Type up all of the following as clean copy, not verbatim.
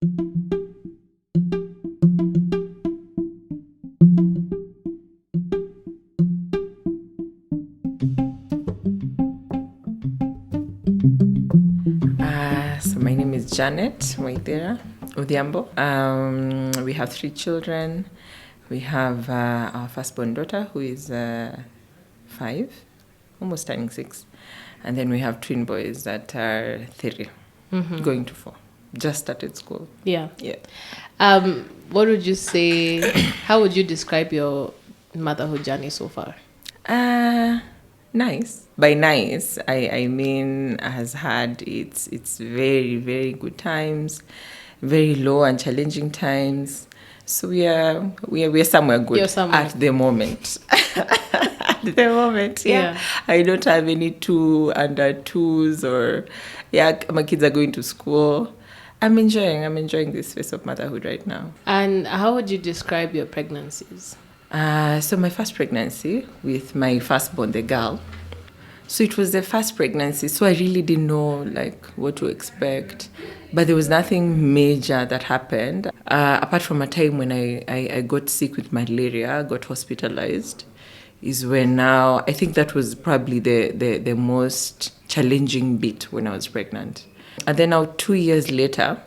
So my name is Janet Waithera Odhiambo. We have 3 children. We have our firstborn daughter, who is 5, almost turning 6. And then we have twin boys that are 3, going to 4. Just started school. Yeah. Yeah. What would you say, how would you describe your motherhood journey so far? Nice. By nice, I mean has had its very, very good times, very low and challenging times. So we are somewhere good. You're somewhere. At the moment. At the moment, yeah. I don't have any 2 under 2s or my kids are going to school. I'm enjoying this phase of motherhood right now. And how would you describe your pregnancies? So my first pregnancy with my firstborn, the girl. So it was the first pregnancy, so I really didn't know what to expect. But there was nothing major that happened, apart from a time when I got sick with malaria, got hospitalized, is when now, I think that was probably the most challenging bit when I was pregnant. And then now 2 years later,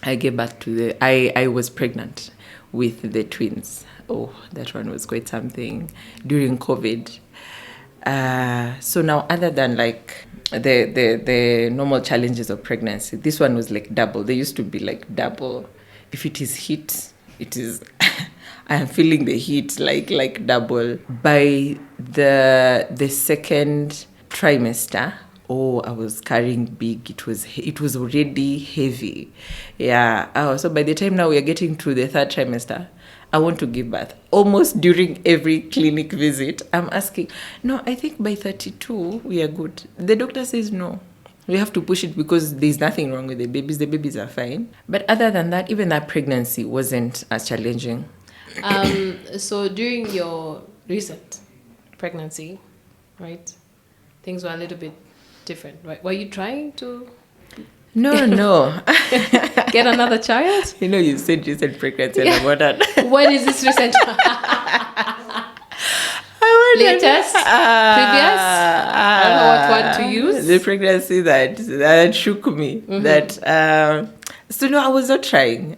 I gave birth to I was pregnant with the twins. Oh, that one was quite something during COVID. So now, other than the normal challenges of pregnancy, this one was double. They used to be double. If it is heat, it is. I am feeling the heat like double. By the second trimester, I was carrying big. It was already heavy. Yeah. So by the time now we are getting to the 3rd trimester, I want to give birth. Almost during every clinic visit, I'm asking, no, I think by 32, we are good. The doctor says no. We have to push it because there's nothing wrong with the babies. The babies are fine. But other than that, even that pregnancy wasn't as challenging. So during your recent pregnancy, right, things were a little bit different, right? Were you trying to... No. Get another child? You said recent pregnancy and I wondered. When is this recent? Latest? Previous? I don't know what word to use. The pregnancy that shook me. So no, I was not trying.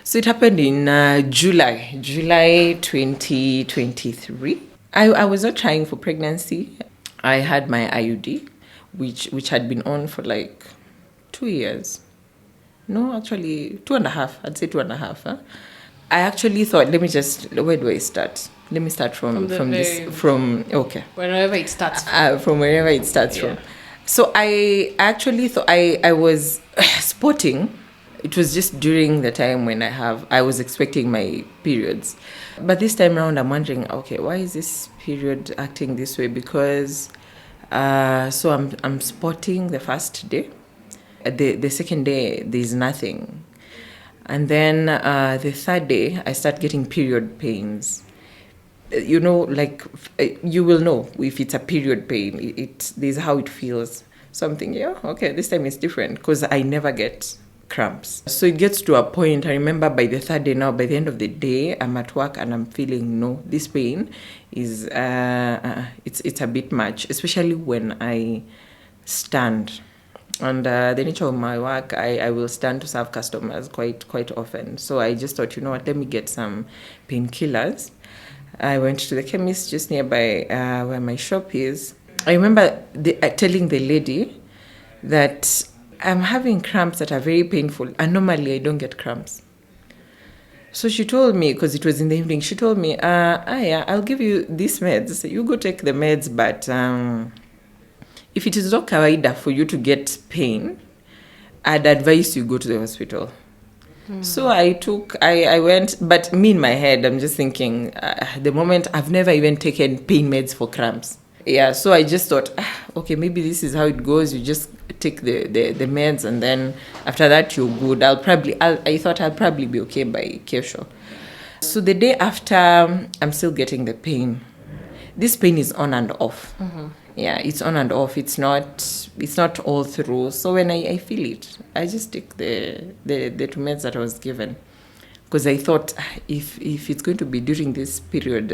So it happened in July 2023. I was not trying for pregnancy. I had my IUD, which had been on for 2 years. No, actually 2.5. I'd say 2.5. Huh? I actually thought, where do I start? Let me start from wherever it starts from wherever it starts from. So I actually thought I was spotting. It was just during the time when I was expecting my periods. But this time around, I'm wondering, okay, why is this period acting this way? Because so I'm spotting the first day. The second day, there's nothing. And then the 3rd day, I start getting period pains. You will know if it's a period pain. This is how it feels. So I'm thinking, okay, this time it's different because I never get cramps. So it gets to a point, I remember by the 3rd day now, by the end of the day, I'm at work and I'm feeling, no, this pain is, it's a bit much, especially when I stand. And the nature of my work, I will stand to serve customers quite often. So I just thought, let me get some painkillers. I went to the chemist just nearby where my shop is. I remember telling the lady that I'm having cramps that are very painful, and normally I don't get cramps. So she told me, because it was in the evening, she told me, I'll give you these meds. You go take the meds, but if it is not kawaida for you to get pain, I'd advise you go to the hospital. So I went, but me in my head, I'm just thinking, at the moment, I've never even taken pain meds for cramps. Yeah, so I just thought, okay, maybe this is how it goes. You just take the meds, and then after that, you're good. I thought I'll probably be okay by Kesho. So the day after, I'm still getting the pain. This pain is on and off. Yeah, it's on and off. It's not all through. So when I feel it, I just take the two meds that I was given. Because I thought if it's going to be during this period,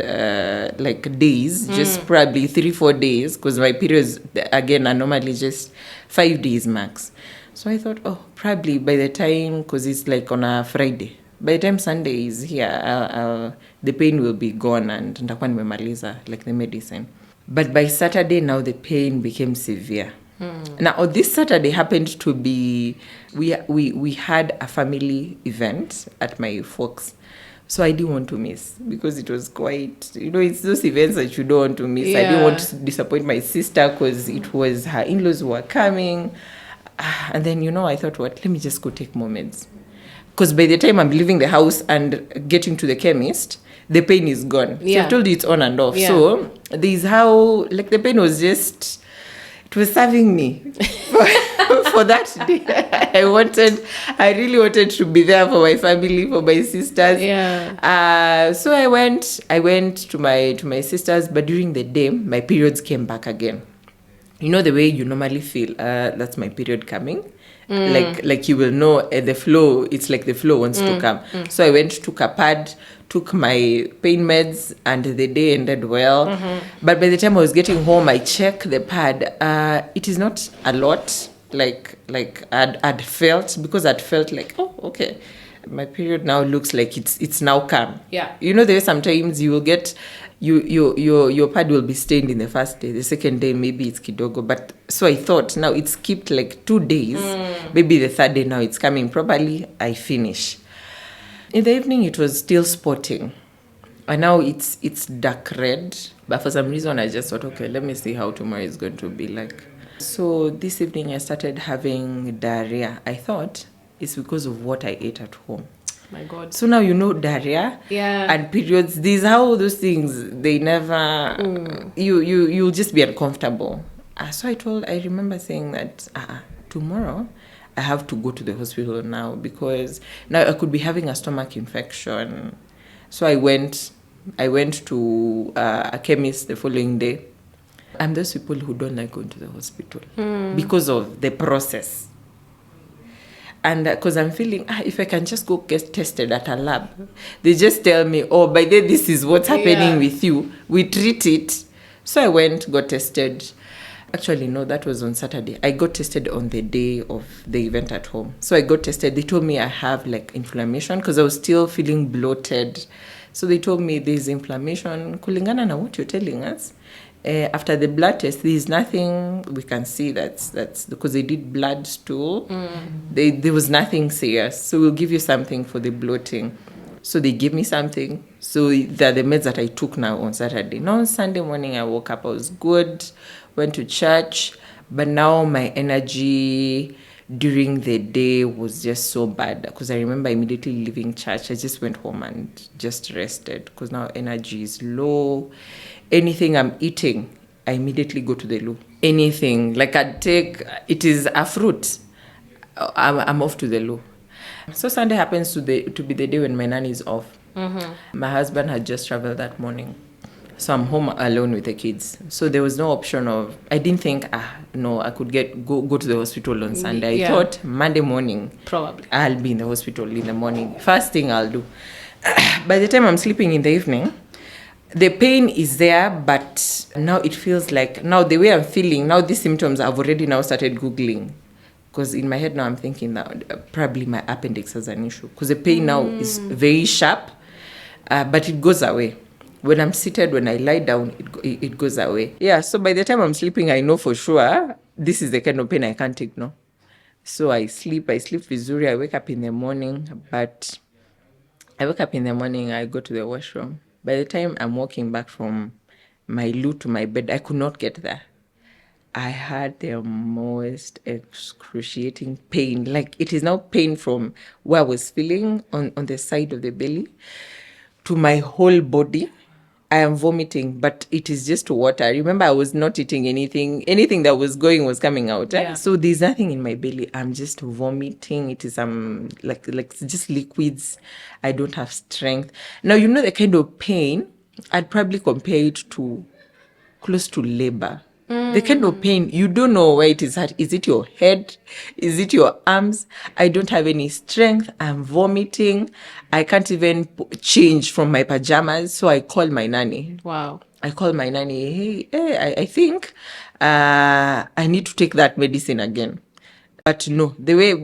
like days, just probably 3-4 days, because my periods again are normally just 5 days max. So I thought, oh, probably by the time, because it's like on a Friday, by the time Sunday is here, the pain will be gone and nitakuwa nimemaliza like the medicine. But by Saturday now the pain became severe. Now this Saturday happened to be we had a family event at my folks, so I didn't want to miss because it was quite, it's those events that you don't want to miss. I didn't want to disappoint my sister because it was her in-laws who were coming, and then I thought, what, let me just go take more meds, because by the time I'm leaving the house and getting to the chemist, the pain is gone. So I've told you it's on and off. So there's how, like, the pain was just, it was serving me for that day. I really wanted to be there for my family, for my sisters. So I went to my sisters, but during the day my periods came back again. The way you normally feel, that's my period coming. Like you will know the flow, it's like the flow wants to come. So I went, took a pad, took my pain meds, and the day ended well. But by the time I was getting home, I checked the pad. It is not a lot like I'd felt, because I'd felt like, oh, okay, my period now looks like it's now come. The way sometimes you will get your pad will be stained in the first day, the second day maybe it's kidogo, but so I thought now it's skipped like 2 days, maybe the third day now it's coming properly, I finish. In the evening it was still spotting, and now it's dark red, but for some reason I just thought, okay, let me see how tomorrow is going to be like. So this evening I started having diarrhea. I thought it's because of what I ate at home. My God. So now diarrhea and periods, these how those things, they never you'll just be uncomfortable. So I remember saying that tomorrow I have to go to the hospital now, because now I could be having a stomach infection. So I went to a chemist the following day. I'm those people who don't like going to the hospital because of the process. And because I'm feeling, if I can just go get tested at a lab, they just tell me, oh, by then this is what's happening with you. We treat it. So I went, got tested. Actually, no, that was on Saturday. I got tested on the day of the event at home. So I got tested. They told me I have like inflammation, because I was still feeling bloated. So they told me there's inflammation. Kulingana na what you're telling us. After the blood test, there's nothing we can see that's because they did blood stool. There was nothing serious. So we'll give you something for the bloating. So they gave me something. So they're the meds that I took now on Saturday. Now on Sunday morning I woke up, I was good, went to church, but now my energy during the day was just so bad, because I remember immediately leaving church, I just went home and just rested, because now energy is low. Anything I'm eating, I immediately go to the loo. Anything, like I'd take, it is a fruit, I'm off to the loo. So Sunday happens to be the day when my nanny is off. My husband had just traveled that morning. So I'm home alone with the kids. So there was no option of, I didn't think, no, I could go to the hospital on Sunday. I thought Monday morning, probably I'll be in the hospital in the morning. First thing I'll do. By the time I'm sleeping in the evening, the pain is there, but now it feels like, now the way I'm feeling, now these symptoms I've already now started Googling. Because in my head now I'm thinking that probably my appendix has an issue. Because the pain now is very sharp, but it goes away. When I'm seated, when I lie down, it goes away. Yeah, so by the time I'm sleeping, I know for sure this is the kind of pain I can't ignore. So I sleep vizuri, I wake up in the morning, but I wake up in the morning, I go to the washroom. By the time I'm walking back from my loo to my bed, I could not get there. I had the most excruciating pain. Like, it is now pain from where I was feeling on the side of the belly to my whole body. I am vomiting, but it is just water. Remember, I was not eating anything. Anything that was going was coming out. Yeah. So there's nothing in my belly. I'm just vomiting. It is like just liquids. I don't have strength. Now, the kind of pain, I'd probably compare it to close to labor. The kind of pain, you don't know where it is at. Is it your head? Is it your arms? I don't have any strength. I'm vomiting. I can't even change from my pajamas. So I call my nanny. Wow. I call my nanny, hey, I think I need to take that medicine again. But no, the way,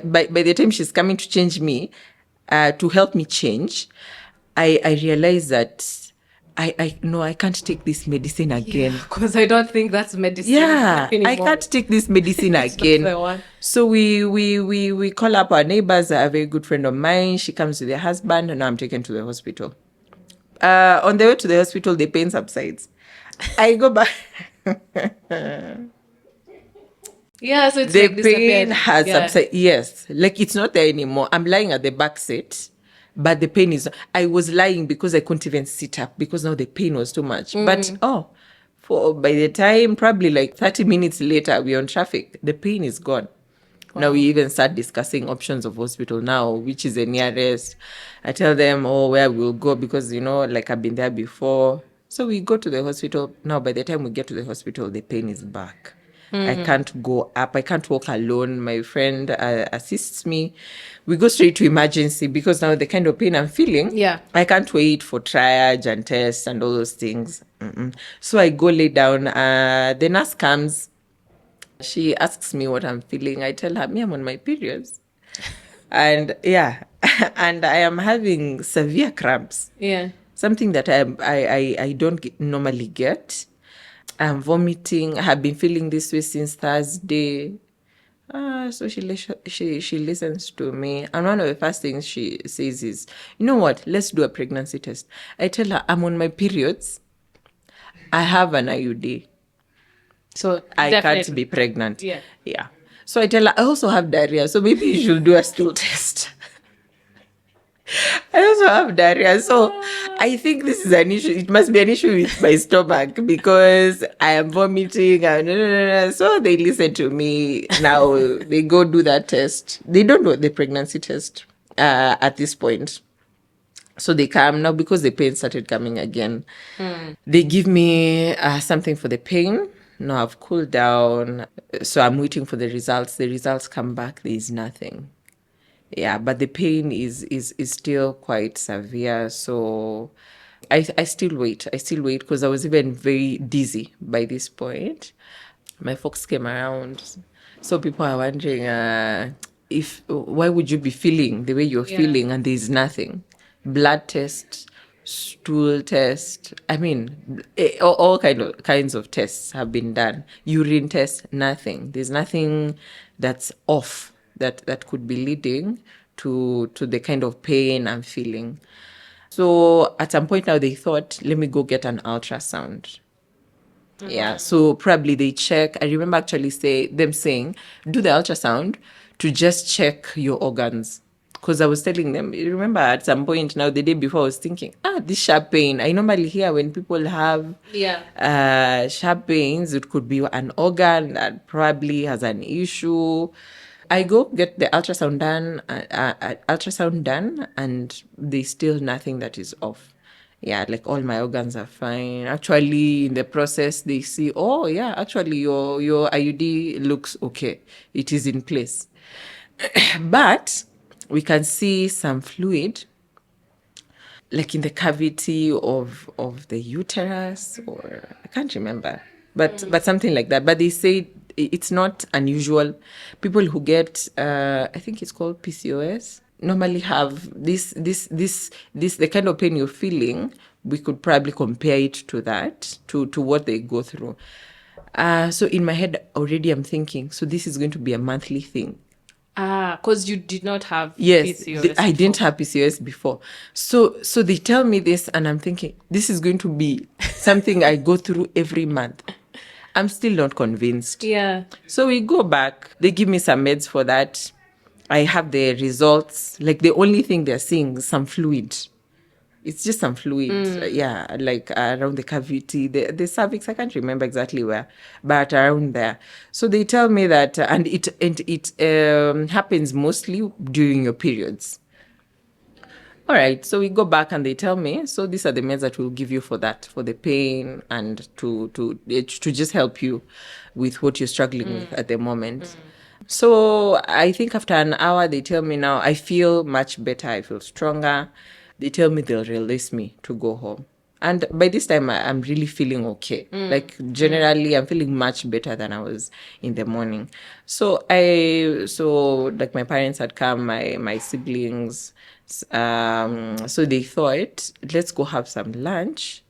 by the time she's coming to change me, to help me change, I realize that I can't take this medicine again. Because I don't think that's medicine anymore. I can't take this medicine It's not again. the one. So we call up our neighbors, a very good friend of mine. She comes with her husband, and now I'm taken to the hospital. On the way to the hospital, the pain subsides. I go back. Yeah, so it's The like pain disappeared. has subsided. Yes, like it's not there anymore. I'm lying at the back seat, but the pain is. I was lying because I couldn't even sit up because now the pain was too much. But by the time probably like 30 minutes later, we're on traffic. The pain is gone. Wow. Now we even start discussing options of hospital now, which is the nearest. I tell them, where we'll go because, like I've been there before. So we go to the hospital. Now, by the time we get to the hospital, the pain is back. I can't go up. I can't walk alone. My friend assists me. We go straight to emergency because now the kind of pain I'm feeling, I can't wait for triage and tests and all those things. So I go lay down. The nurse comes. She asks me what I'm feeling. I tell her, I'm on my periods. And and I am having severe cramps. Yeah. Something that I don't normally get. I'm vomiting. I have been feeling this way since Thursday. So she listens to me. And one of the first things she says is, you know what? Let's do a pregnancy test. I tell her, I'm on my periods. I have an IUD. So I can't be pregnant. Yeah. So I tell her, I also have diarrhea. So maybe you should do a stool test. I also have diarrhea. So I think this is an issue. It must be an issue with my stomach because I am vomiting. So they listen to me. Now they go do that test. They don't do the pregnancy test at this point. So they come now because the pain started coming again. They give me something for the pain. Now I've cooled down. So I'm waiting for the results. The results come back. There is nothing. Yeah, but the pain is still quite severe. So I still wait. I still wait because I was even very dizzy by this point. My folks came around. So people are wondering why would you be feeling the way you're feeling and there's nothing? Blood test, stool test. I mean, all kinds of tests have been done. Urine test, nothing. There's nothing that's off that could be leading to the kind of pain I'm feeling. So at some point now they thought, let me go get an ultrasound. Yeah, so probably they check. I remember actually them saying, do the ultrasound to just check your organs. Because I was telling them, you remember at some point now, the day before, I was thinking, this sharp pain. I normally hear when people have sharp pains, it could be an organ that probably has an issue. I go get the ultrasound done, and there's still nothing that is off. Yeah, like all my organs are fine. Actually, in the process, they see, actually your IUD looks okay. It is in place. But we can see some fluid, like in the cavity of the uterus, or I can't remember, but something like that. But they say it's not unusual. People who get, I think it's called PCOS, normally have this the kind of pain you're feeling. We could probably compare it to that, to what they go through. So in my head already, I'm thinking, so this is going to be a monthly thing. Because you did not have PCOS. I didn't have PCOS before. So they tell me this, and I'm thinking, this is going to be something I go through every month. I'm still not convinced. Yeah. So we go back. They give me some meds for that. I have the results. Like the only thing they're seeing is some fluid. It's just some fluid, like around the cavity, the cervix. I can't remember exactly where, but around there. So they tell me that, and it happens mostly during your periods. All right, so we go back and they tell me, so these are the meds that we'll give you for that, for the pain and to just help you with what you're struggling with at the moment. So I think after an hour, they tell me now, I feel much better. I feel stronger. They tell me they'll release me to go home. And by this time, I'm really feeling okay. Like generally, I'm feeling much better than I was in the morning. So like my parents had come, my siblings. So they thought, let's go have some lunch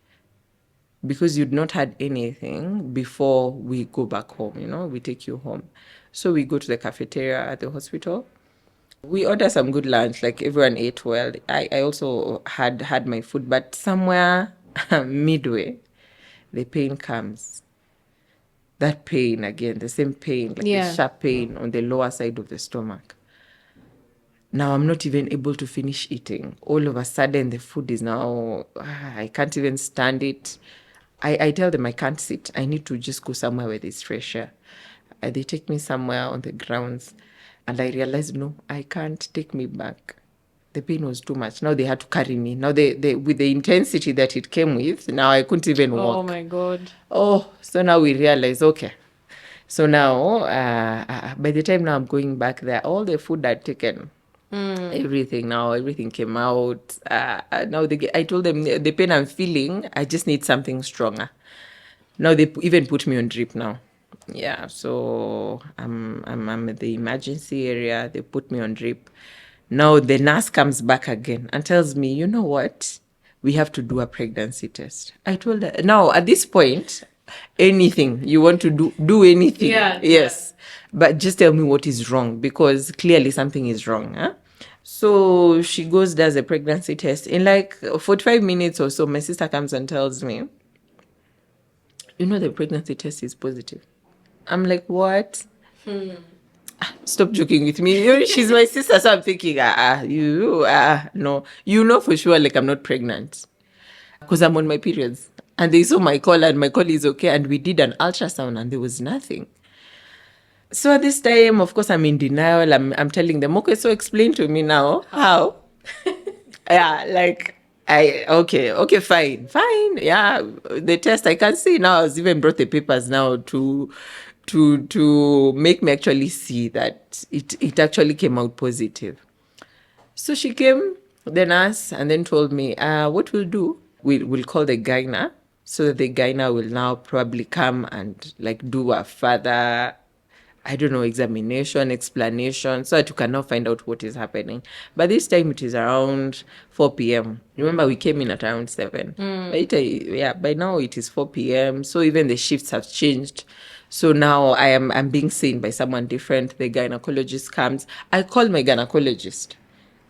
because you'd not had anything before we go back home, we take you home. So we go to the cafeteria at the hospital. We order some good lunch, like everyone ate well. I also had my food, but somewhere midway, the pain comes. That pain again, the same pain, like the sharp pain on the lower side of the stomach. Now I'm not even able to finish eating. All of a sudden, the food is now, I can't even stand it. I tell them I can't sit. I need to just go somewhere where there's fresh air. They take me somewhere on the grounds. And I realized, no, I can't, take me back. The pain was too much. Now they had to carry me. Now they with the intensity that it came with, now I couldn't even walk. Oh my God. Oh, so now we realize, okay. So now, by the time now I'm going back there, all the food I'd taken, everything came out. Now I told them the pain I'm feeling, I just need something stronger. Now they even put me on drip now. Yeah, so I'm at the emergency area. They put me on drip. Now the nurse comes back again and tells me, you know what? We have to do a pregnancy test. I told her, now at this point, anything you want to do anything. Yes. But just tell me what is wrong, because clearly something is wrong. Huh? So she goes, does a pregnancy test. In like 45 minutes or so, my sister comes and tells me, the pregnancy test is positive. I'm like, what? Stop joking with me. She's my sister, so I'm thinking, no. For sure, like I'm not pregnant. Because I'm on my periods. And they saw my call and my call is okay. And we did an ultrasound and there was nothing. So at this time, of course, I'm in denial. I'm telling them, okay, so explain to me now how. Yeah, like, okay, fine. Yeah, the test I can see now. I was even brought the papers now to make me actually see that it actually came out positive. So she came, the nurse, and then told me, what we'll do, we'll call the gyna, so that the gyna will now probably come and like do a further, I don't know, examination, explanation, so that you can now find out what is happening. But this time it is around 4 p.m. Remember, we came in at around 7. By now it is 4 p.m. So even the shifts have changed. So now I'm being seen by someone different. The gynecologist comes. I call my gynecologist.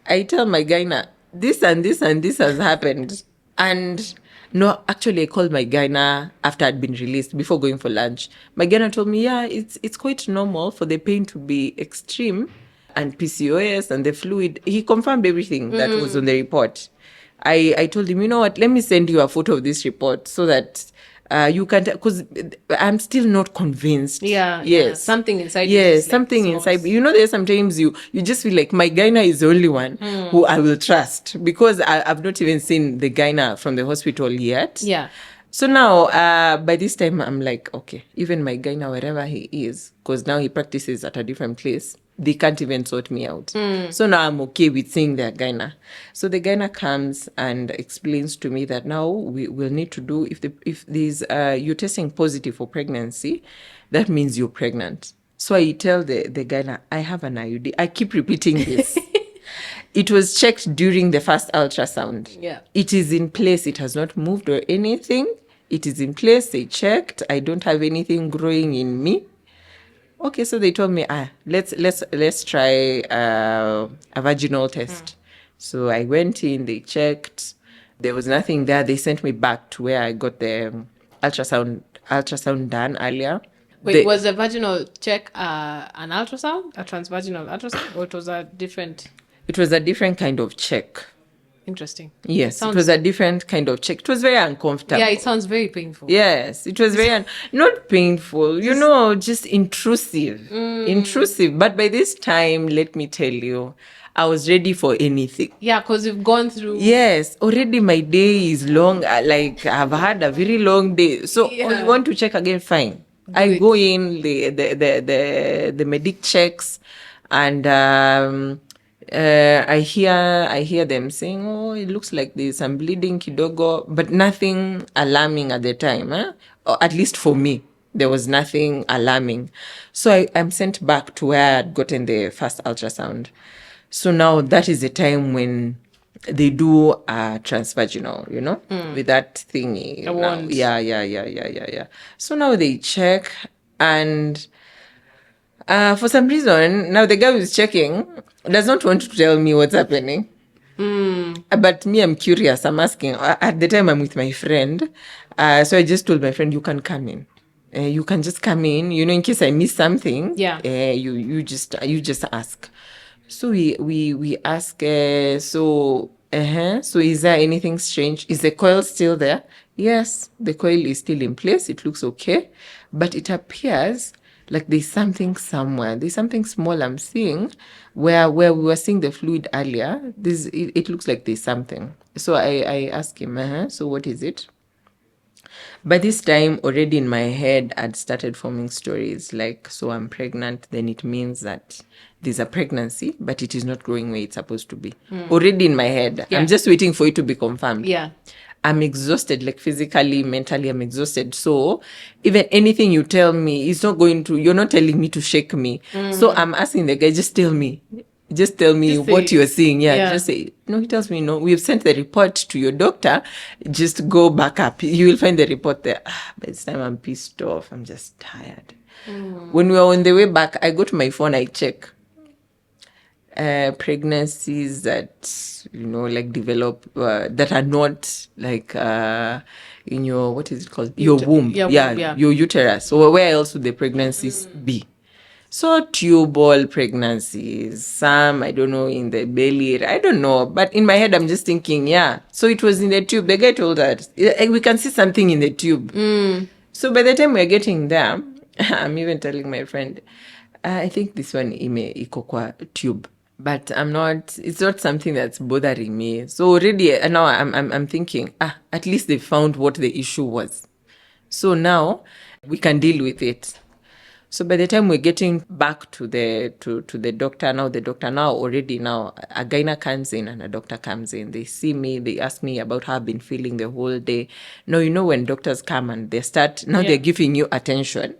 I tell my gyna, this and this and this has happened. And no, actually, I called my gyna after I'd been released, before going for lunch. My gyna told me, yeah, it's quite normal for the pain to be extreme, and PCOS and the fluid. He confirmed everything that was on the report. I told him, you know what, let me send you a photo of this report so that you can, because I'm still not convinced. Yes. Something inside you. Yes, something inside. There's sometimes you just feel like my gyna is the only one who I will trust, because I've not even seen the gyna from the hospital yet. Yeah. So now, by this time, I'm like, okay, even my gyna, wherever he is, because now he practices at a different place, they can't even sort me out. So now I'm okay with seeing their gyna. So the gyna comes and explains to me that now we will need to do, if there's you're testing positive for pregnancy, that means you're pregnant. So I tell the gyna, I have an IUD. I keep repeating this. It was checked during the first ultrasound. Yeah. It is in place. It has not moved or anything. It is in place. They checked. I don't have anything growing in me. Okay, so they told me, let's try a vaginal test. So I went in, they checked. There was nothing there. They sent me back to where I got the ultrasound done earlier. Wait, was the vaginal check an ultrasound, a transvaginal ultrasound, or it was a different? It was a different kind of check. Interesting. Yes, it was a different kind of check. It was very uncomfortable. Yeah, it sounds very painful. Yes, it was very not painful, just intrusive. Intrusive. But by this time, let me tell you, I was ready for anything. Yeah, because you've gone through. Yes, already my day is long. Like I've had a very long day. So you want to check again? Fine. I go in the medic checks, and I hear them saying, "Oh, it looks like there's some bleeding kidogo," but nothing alarming at the time. Or at least for me, there was nothing alarming. So I'm sent back to where I'd gotten the first ultrasound. So now that is the time when they do transvaginal, with that thingy. A wand. Yeah. So now they check, and for some reason, now the guy who's checking does not want to tell me what's happening. But me, I'm curious. I'm asking. At the time, I'm with my friend. So I just told my friend, you can come in. You can just come in, in case I miss something. Yeah. You just ask. So we ask, so is there anything strange? Is the coil still there? Yes, the coil is still in place. It looks okay. But it appears like there's something somewhere. There's something small I'm seeing where we were seeing the fluid earlier. It looks like there's something. So I ask him, so what is it? By this time, already in my head, I'd started forming stories like, so I'm pregnant, then it means that there's a pregnancy, but it is not growing where it's supposed to be. Already in my head. Yeah. I'm just waiting for it to be confirmed. Yeah. I'm exhausted, like physically, mentally, I'm exhausted. So even anything you tell me, you're not telling me to shake me. So I'm asking the guy, just tell me what you're seeing. Yeah, just say, no, he tells me, no, we've sent the report to your doctor. Just go back up. You will find the report there. By this time, I'm pissed off. I'm just tired. When we were on the way back, I go to my phone, I check pregnancies that, like develop, that are not like in your, what is it called? Your womb. Yeah, your uterus. So where else would the pregnancies be? So tubal pregnancies, some, I don't know, in the belly, I don't know. But in my head, I'm just thinking, so it was in the tube. The guy told us, we can see something in the tube. So by the time we're getting there, I'm even telling my friend, I think this one iko kwa tube. But it's not something that's bothering me. So already now I'm thinking, at least they found what the issue was. So now we can deal with it. So by the time we're getting back to the doctor, a gyna comes in and a doctor comes in. They see me, they ask me about how I've been feeling the whole day. Now, when doctors come and they start, they're giving you attention.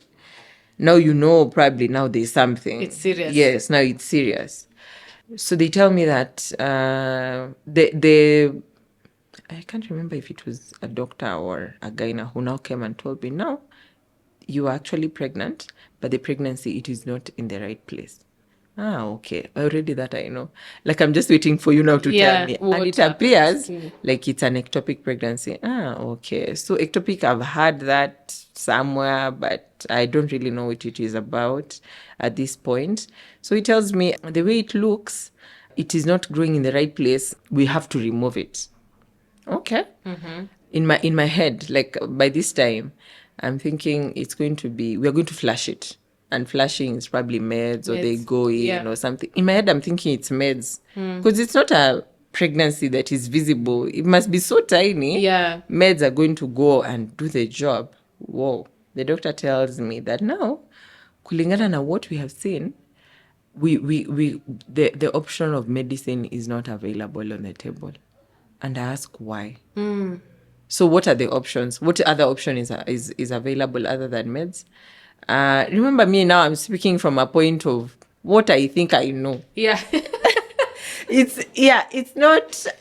Now probably now there's something. It's serious. Yes, now it's serious. So they tell me that I can't remember if it was a doctor or a gyna who now came and told me, no, you are actually pregnant, but the pregnancy, it is not in the right place. Okay. Already that I know. Like, I'm just waiting for you now to tell me. And it appears like it's an ectopic pregnancy. Okay. So ectopic, I've heard that somewhere, but I don't really know what it is about at this point. So he tells me the way it looks, it is not growing in the right place. We have to remove it. Okay. Mm-hmm. In my head, like by this time, I'm thinking we're going to flush it. And flushing is probably meds or they go in or something. In my head, I'm thinking it's meds. Because it's not a pregnancy that is visible. It must be so tiny. Yeah. Meds are going to go and do the job. Whoa. The doctor tells me that now, kulingana na what we have seen, the option of medicine is not available on the table. And I ask why. So what are the options? What other option is available other than meds? Remember me now, I'm speaking from a point of what I think I know. Yeah.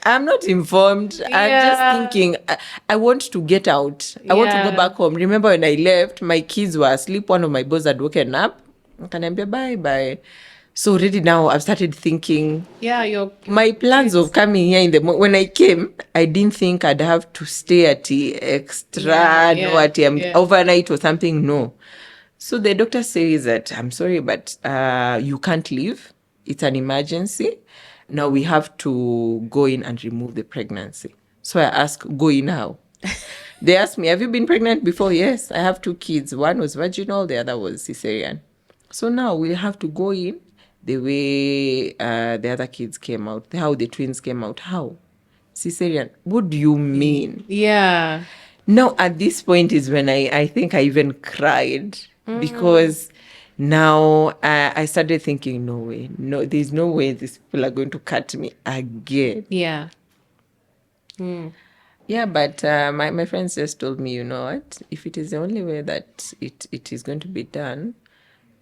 I'm not informed. I'm just thinking, I want to get out. I want to go back home. Remember when I left, my kids were asleep. One of my boys had woken up. Can I be bye? So already now I've started thinking, my plans of coming here in the morning. When I came, I didn't think I'd have to stay at the overnight or something. No. So the doctor says that, I'm sorry, but you can't leave. It's an emergency. Now we have to go in and remove the pregnancy. So I ask, go in how? They asked me, have you been pregnant before? Yes, I have 2 kids. One was vaginal, the other was cesarean. So now we have to go in the way the other kids came out, how the twins came out. How? Cesarean. What do you mean? Yeah. Now, at this point is when I think I even cried because now I started thinking, no way, no, there's no way these people are going to cut me again. Yeah. Yeah, but my friends just told me, you know what, if it is the only way that it is going to be done,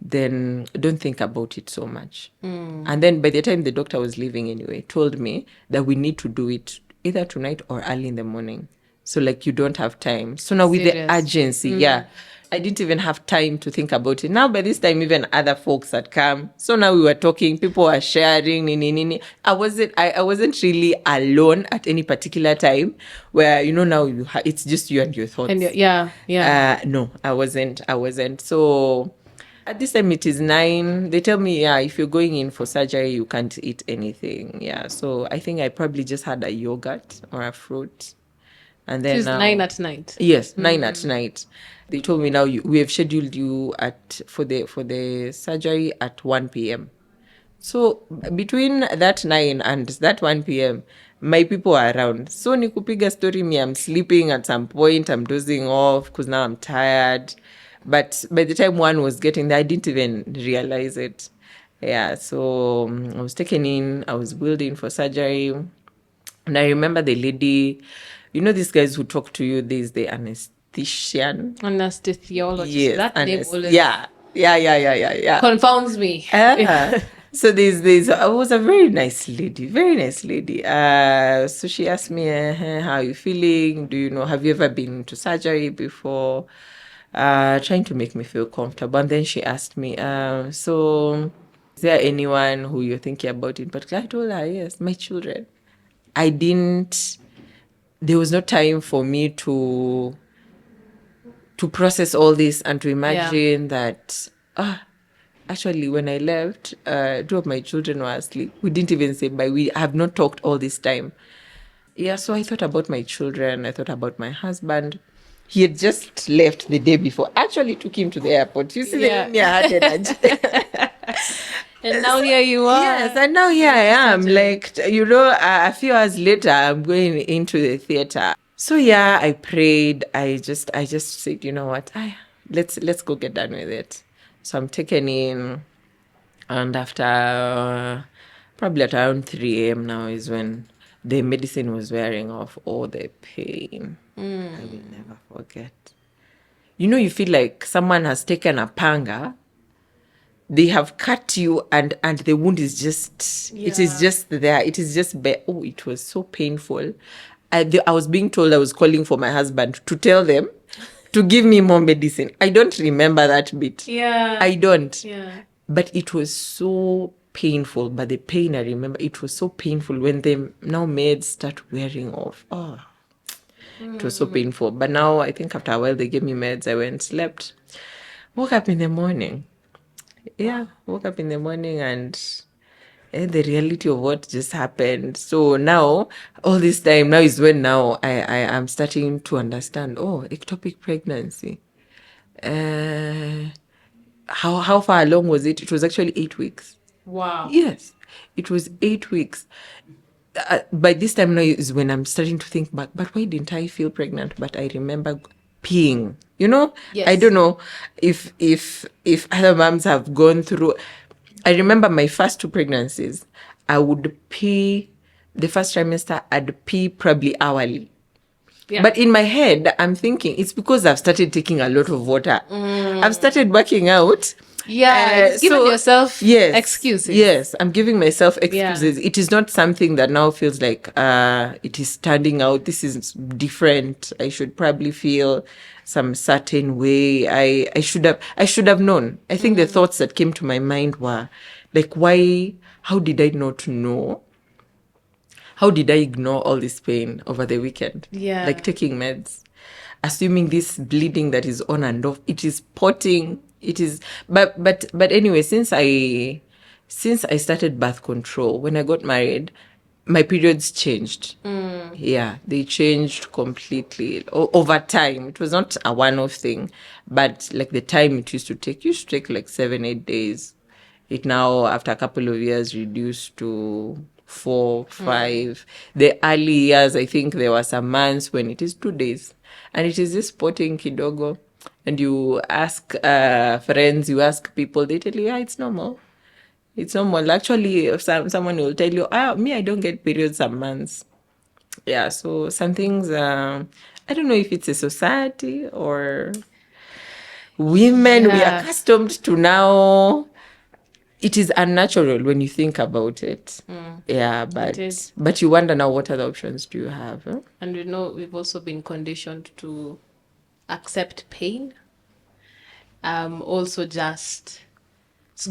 then don't think about it so much. And then by the time the doctor was leaving anyway, told me that we need to do it either tonight or early in the morning. So like you don't have time. So now with the Serious. urgency, yeah, I didn't even have time to think about it. Now by this time, even other folks had come. So now we were talking, people were sharing. I wasn't really alone at any particular time where, you know, now it's just you and your thoughts. And yeah. No, I wasn't. So at this time it is 9. They tell me, yeah, if you're going in for surgery, you can't eat anything. Yeah. So I think I probably just had a yogurt or a fruit. And then It was 9 at night. Yes, 9 at night. They told me now we have scheduled you for the surgery at 1 p.m. So between that 9 and that 1 p.m., my people are around. So nikupiga story, me, I'm sleeping at some point, I'm dozing off because now I'm tired. But by the time 1 was getting there, I didn't even realize it. Yeah, so I was taken in, I was wheeled in for surgery. And I remember the lady, you know, these guys who talk to you, there's the anesthesiologist. Anesthesiologist. Yes, That name always yeah. confounds me. So there's I was a very nice lady. So she asked me, how are you feeling? Do you know, have you ever been to surgery before? Trying to make me feel comfortable. And then she asked me, so is there anyone who you're thinking about in particular? I told her, yes, my children. There was no time for me to process all this and to imagine that, actually, when I left, 2 of my children were asleep. We didn't even say bye. We have not talked all this time. Yeah, so I thought about my children. I thought about my husband. He had just left the day before. Actually took him to the airport. You see, the way I had energy. And now here you are. Yes, and now here I am. Like, you know, a few hours later, I'm going into the theater. So yeah, I prayed. I just said, you know what? Let's go get done with it. So I'm taken in, and after probably at around 3 a.m. now is when the medicine was wearing off. All the pain. I will never forget. You know, you feel like someone has taken a panga. They have cut you and the wound is just, it is just there. It is just bare. Oh, it was so painful. I was being told I was calling for my husband to tell them to give me more medicine. I don't remember that bit. Yeah. I don't. Yeah. But it was so painful. But the pain, I remember, it was so painful when the now meds start wearing off. Oh, it was so painful. But now I think after a while they gave me meds. I went, slept, woke up in the morning. Yeah, woke up in the morning and the reality of what just happened. So now, all this time, now is when now I am starting to understand, ectopic pregnancy. How far along was it? It was actually 8 weeks. Wow. Yes, it was 8 weeks. By this time now is when I'm starting to think back, but why didn't I feel pregnant? But I remember peeing. You know, Yes. I don't know if other moms have gone through. I remember my first 2 pregnancies. I would pee the first trimester. I'd pee probably hourly. Yeah. But in my head, I'm thinking it's because I've started taking a lot of water. I've started working out. Yeah, giving yourself excuses. Yes, I'm giving myself excuses. Yeah. It is not something that now feels like it is standing out. This is different. I should probably feel some certain way. I should have known. I think the thoughts that came to my mind were like, how did I not know? How did I ignore all this pain over the weekend? Yeah. Like taking meds, assuming this bleeding that is on and off, it is potting. It is, but anyway, since I since I started birth control, when I got married, my periods changed. Yeah, they changed completely over time. It was not a one-off thing, but like the time it used to take like 7, 8 days. It now, after a couple of years, reduced to 4, 5. The early years, I think there were some months when it is 2 days, and it is this spotting kidogo. And you ask friends, you ask people, they tell you, yeah, it's normal. It's normal. Actually, if someone will tell you, me, I don't get periods some months. Yeah, so some things, I don't know if it's a society or women, we are Yeah. accustomed to now. It is unnatural when you think about it. Yeah, It is. but you wonder now, what other options do you have? Huh? And we know we've also been conditioned to accept pain. Also just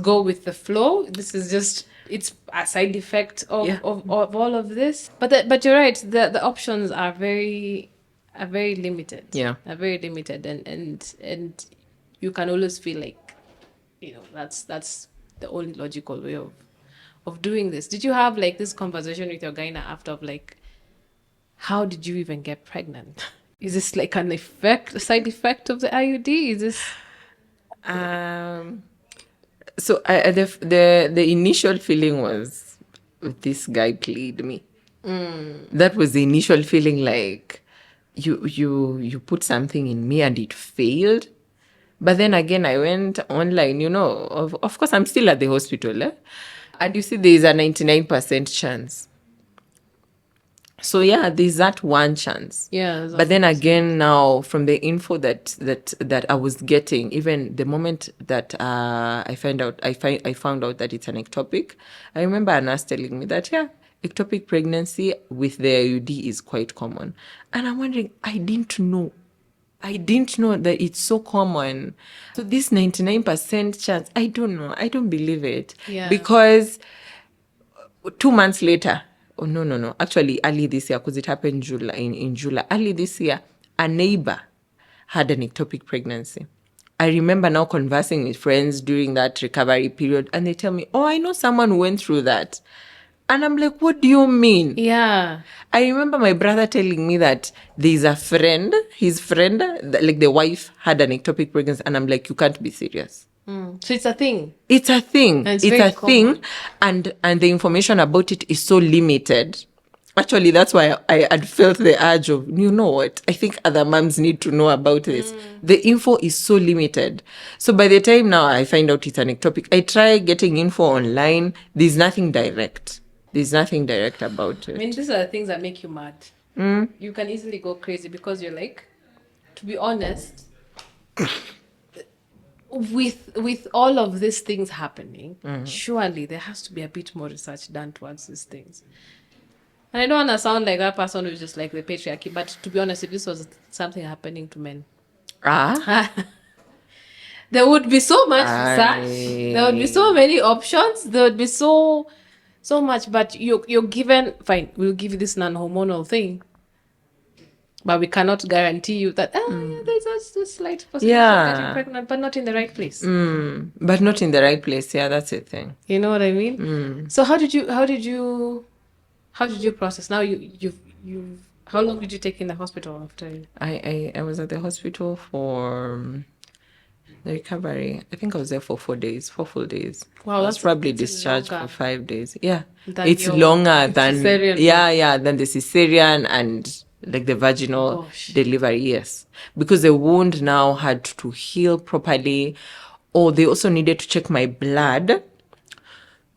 go with the flow. This is just, it's a side effect of, Yeah. of all of this. But you're right, the options are very limited. Yeah. Are very limited, and you can always feel like, that's the only logical way of doing this. Did you have like this conversation with your gyna after, of like, how did you even get pregnant? Is this like a side effect of the IUD? Is this So the initial feeling was, this guy played me. That was the initial feeling, like you put something in me and it failed. But then again, I went online, of course I'm still at the hospital, and you see there is a 99% chance. So yeah, there's that one chance. Yeah, But then again, now from the info that I was getting, even the moment that I found out that it's an ectopic, I remember a nurse telling me that, yeah, ectopic pregnancy with the IUD is quite common. And I'm wondering, I didn't know that it's so common. So this 99% chance, I don't know. I don't believe it. Yeah. Because 2 months later, oh no, actually early this year, because it happened in July, early this year, a neighbor had an ectopic pregnancy. I remember now conversing with friends during that recovery period, and they tell me, oh, I know someone who went through that. And I'm like, what do you mean? Yeah. I remember my brother telling me that there's a friend, his friend, like the wife had an ectopic pregnancy, and I'm like, you can't be serious. So it's a thing. It's a thing. And it's It's very a thing, common. and the information about it is so limited. Actually, that's why I had felt the urge of, you know what? I think other moms need to know about this. The info is so limited. So by the time now I find out it's an ectopic, I try getting info online. There's nothing direct. There's nothing direct about it. I mean, these are the things that make you mad. You can easily go crazy because you're like, to be honest, with all of these things happening, surely there has to be a bit more research done towards these things. And I don't want to sound like that person who's just like the patriarchy, but to be honest, if this was something happening to men, there would be so much research. There would be so many options. There would be so much. But you're given, fine, we'll give you this non-hormonal thing, but we cannot guarantee you that yeah, there's just a slight possibility of getting pregnant, but not in the right place. But not in the right place. Yeah, that's the thing. You know what I mean? So how did you process? Now you how long did you take in the hospital after? I was at the hospital for the recovery. I think I was there for 4 days, 4 full days. Wow, I was that's probably it's discharged longer for 5 days. Yeah, than it's your longer than cesarean. than the cesarean and like the vaginal Gosh. delivery. Yes, because the wound now had to heal properly. Or they also needed to check my blood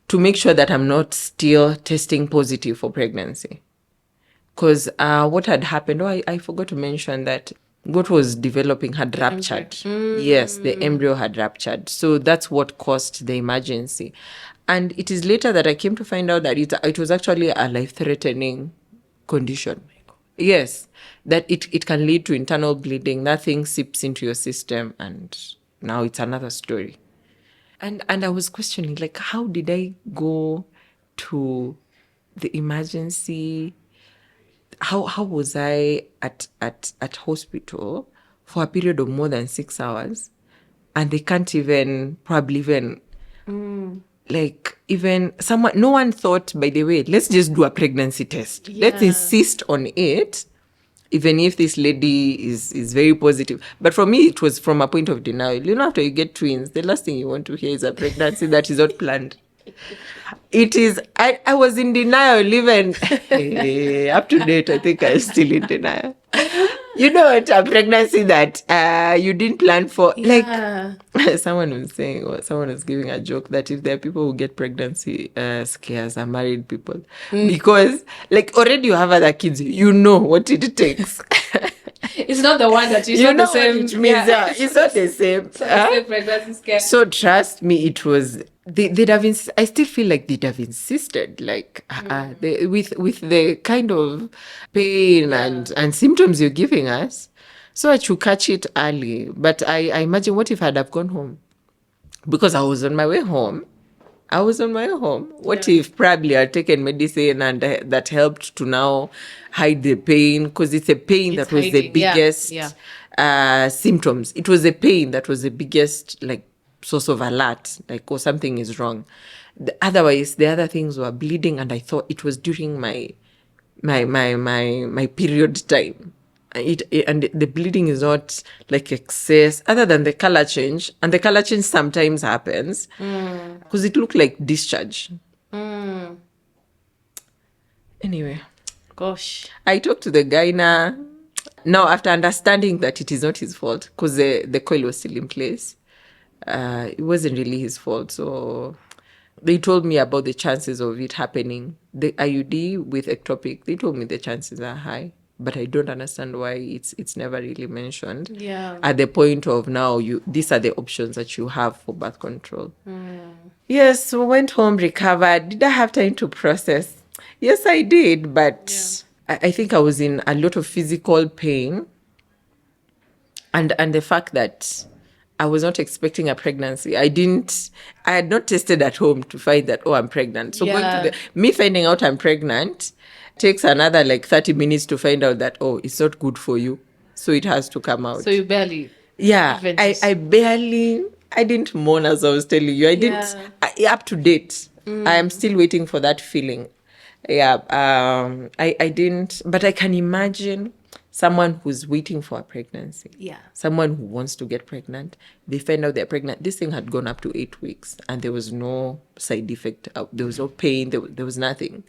to make sure that I'm not still testing positive for pregnancy. Because what had happened, I forgot to mention that what was developing had ruptured. Yes, the embryo had ruptured. So that's what caused the emergency. And it is later that I came to find out that it was actually a life-threatening condition. Yes, that it can lead to internal bleeding. That thing seeps into your system, and now it's another story. And I was questioning, like, how did I go to the emergency? How was I at hospital for a period of more than 6 hours, and they can't even probably even like even someone, no one thought, by the way, let's just do a pregnancy test. Let's insist on it, even if this lady is very positive. But for me, it was from a point of denial. You know, after you get twins, the last thing you want to hear is a pregnancy that is not planned. It is, I was in denial even up to date. I think I'm still in denial. You know what, a pregnancy that you didn't plan for. Yeah. Like someone was saying, or someone was giving a joke that if there are people who get pregnancy scares are married people. Because like already you have other kids, you know what it takes. It's not the one that You not know the same. what it means. Yeah. It's not the same. It's not the same pregnancy scare. So trust me, it was they'd have. I still feel like they'd have insisted, like with the kind of pain and symptoms you're giving us, so I should catch it early. But I imagine, what if I'd have gone home, because I was on my way home. What if probably I'd taken medicine and that helped to now hide the pain? Because it's a pain that was the biggest symptoms. It was a pain that was the biggest, like, source of alert, like, oh, something is wrong. Otherwise, the other things were bleeding, and I thought it was during my period time. And the bleeding is not like excess, other than the color change, and the color change sometimes happens because it looked like discharge. Anyway, gosh, I talked to the gyna now after understanding that it is not his fault, because the coil was still in place. It wasn't really his fault, so they told me about the chances of it happening. The IUD with ectopic, they told me the chances are high, but I don't understand why it's never really mentioned. Yeah. At the point of now, these are the options that you have for birth control. Yes, so went home, recovered. Did I have time to process? Yes, I did, but I think I was in a lot of physical pain, and the fact that I was not expecting a pregnancy. I had not tested at home to find that, oh, I'm pregnant. So going to me finding out I'm pregnant takes another like 30 minutes to find out that, oh, it's not good for you. So it has to come out. So you barely. Yeah, I didn't mourn, as I was telling you. I didn't, up to date. I am still waiting for that feeling. Yeah, I didn't, but I can imagine someone who's waiting for a pregnancy. Yeah. Someone who wants to get pregnant. They find out they're pregnant. This thing had gone up to 8 weeks and there was no side effect. There was no pain. There was nothing.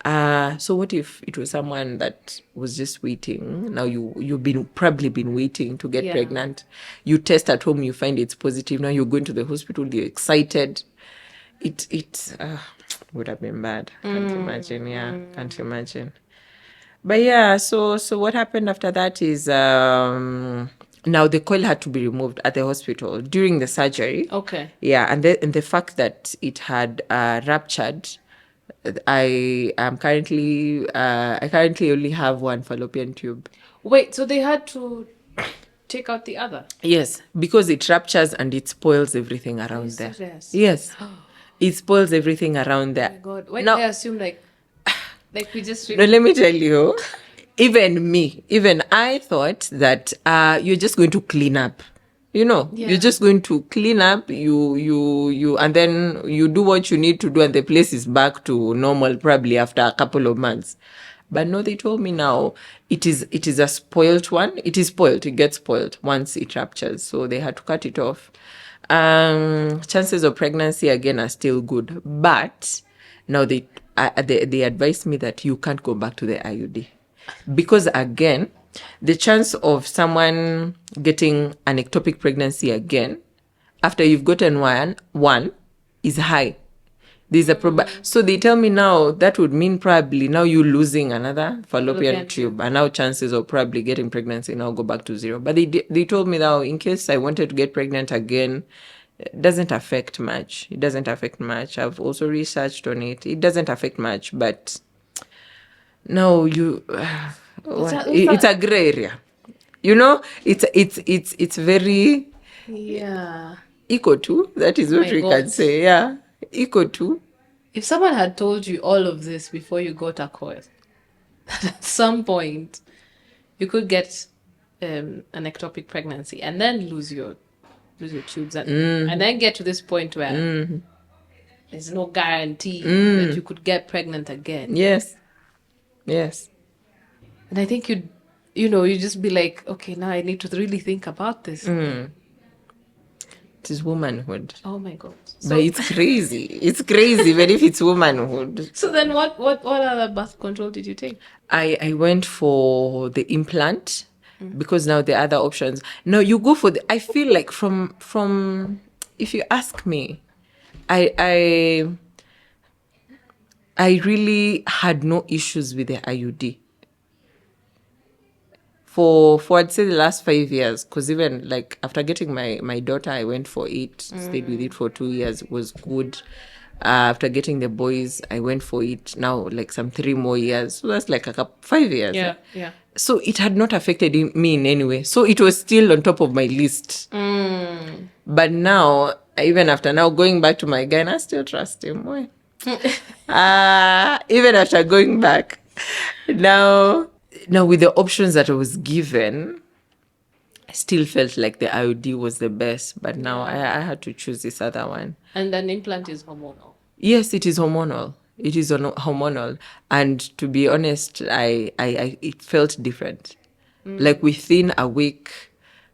So what if it was someone that was just waiting? Now you've probably been waiting to get pregnant. You test at home, you find it's positive. Now you're going to the hospital, you're excited. It would have been bad. Can't imagine. Yeah, can't imagine. But yeah, so what happened after that is now the coil had to be removed at the hospital during the surgery. Okay. Yeah, and the fact that it had ruptured, I currently only have one fallopian tube. Wait, so they had to take out the other? Yes, because it ruptures and it spoils everything around there. Serious? Yes, it spoils everything around there. Oh my God, why did I assume like we just... No, let me tell you, even I thought that you're just going to clean up. You're just going to clean up, you and then you do what you need to do and the place is back to normal probably after a couple of months. But no, they told me now it is a spoiled one. It is spoiled. It gets spoiled once it ruptures. So they had to cut it off. Chances of pregnancy again are still good, but now they advised me that you can't go back to the IUD, because again, the chance of someone getting an ectopic pregnancy after you've gotten one is high. There's a so they tell me now that would mean probably now you losing another fallopian tube, and now chances of probably getting pregnancy now go back to zero. But they told me now, in case I wanted to get pregnant again, it doesn't affect much. I've also researched on it. It doesn't affect much, but now it's a gray area. It's very equal to, that is what we can say. Yeah, equal to. If someone had told you all of this before you got a coil, that at some point you could get an ectopic pregnancy and then lose your tubes and then get to this point where there's no guarantee that you could get pregnant again. Yes. And I think you just be like, okay, now I need to really think about this. It is womanhood. Oh my God. But it's crazy. It's crazy, even if it's womanhood. So then what other birth control did you take? I went for the implant because now the other options. No, you go for I feel like from if you ask me, I really had no issues with the IUD. For I'd say the last 5 years, because even like after getting my daughter, I went for it, stayed with it for 2 years. It was good. After getting the boys, I went for it now like some 3 more years. So that's like 5 years. Yeah. So it had not affected me in any way. So it was still on top of my list. But now, even after now going back to my guy, I still trust him. Boy. Even after going back, now with the options that I was given, I still felt like the IUD was the best. But now I had to choose this other one. And an implant is hormonal. Yes, it is hormonal. It is hormonal. And to be honest, I it felt different. Like within a week,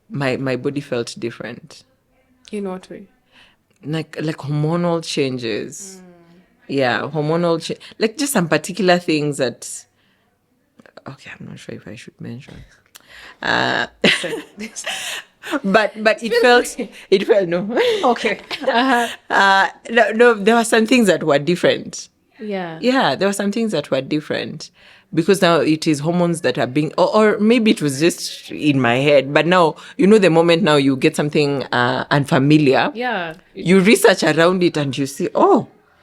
my body felt different. In what way? Like hormonal changes. Yeah, hormonal like just some particular things that, okay, I'm not sure if I should mention. But it felt no. Okay. No, there were some things that were different. Yeah, there were some things that were different because now it is hormones that are being, or maybe it was just in my head. But now, the moment now you get something unfamiliar, you research around it and you see,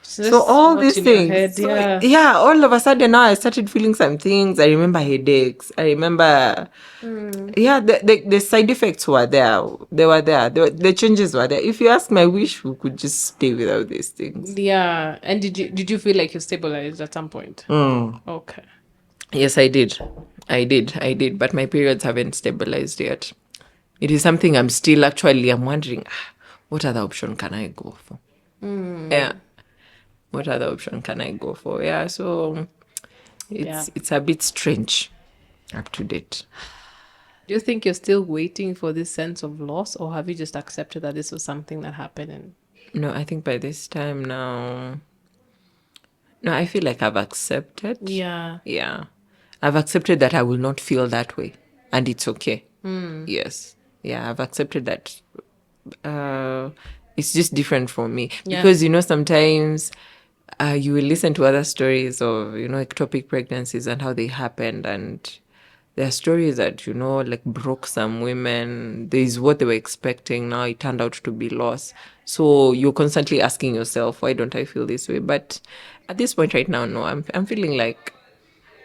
so all these things. All of a sudden now I started feeling some things. I remember headaches. I remember, the side effects were there. They were there. The changes were there. If you ask me, I wish we could just stay without these things. Yeah. And did you feel like you stabilized at some point? Okay. Yes, I did. But my periods haven't stabilized yet. It is something I'm wondering, what other option can I go for? Yeah. What other option can I go for? Yeah, so it's a bit strange up to date. Do you think you're still waiting for this sense of loss, or have you just accepted that this was something that happened? No, I think by this time now, I feel like I've accepted. Yeah. I've accepted that I will not feel that way, and it's okay. Yes. Yeah, I've accepted that it's just different for me. Because, sometimes you will listen to other stories of, ectopic pregnancies and how they happened. And there are stories that, like broke some women. There is what they were expecting. Now it turned out to be loss. So you're constantly asking yourself, why don't I feel this way? But at this point right now, no, I'm feeling like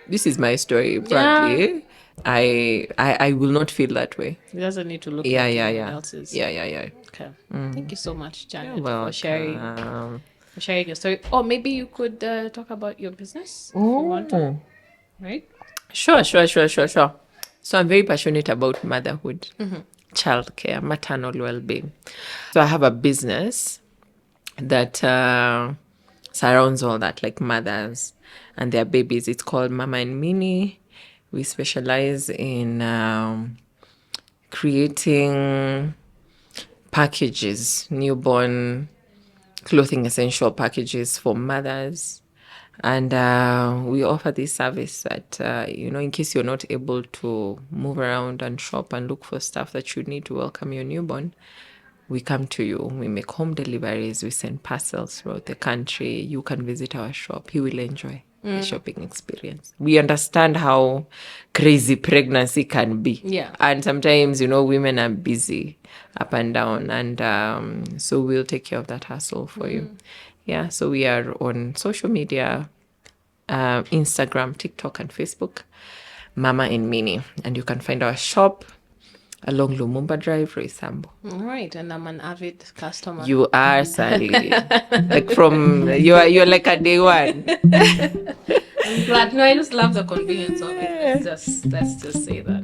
this is my story. Probably. I will not feel that way. It doesn't need to look like anyone else's. Yeah. Okay. Thank you so much, Janet, for sharing your story. Or maybe you could talk about your business if you want to. Right? Sure. So I'm very passionate about motherhood, childcare, maternal well-being. So I have a business that surrounds all that, like mothers and their babies. It's called Mama and Mini. We specialize in creating packages, newborn clothing essential packages for mothers. And we offer this service that, in case you're not able to move around and shop and look for stuff that you need to welcome your newborn, we come to you. We make home deliveries. We send parcels throughout the country. You can visit our shop. You will enjoy the shopping experience. We understand how crazy pregnancy can be. Yeah. And sometimes, women are busy up and down. And so we'll take care of that hassle for you. Yeah, so we are on social media, Instagram, TikTok, and Facebook, Mama and Mini. And you can find our shop along Lumumba Drive, Roysambo. All right, and I'm an avid customer. You are, Sally. You're like a day one. I'm glad. No, I just love the convenience of it. Let's just say that.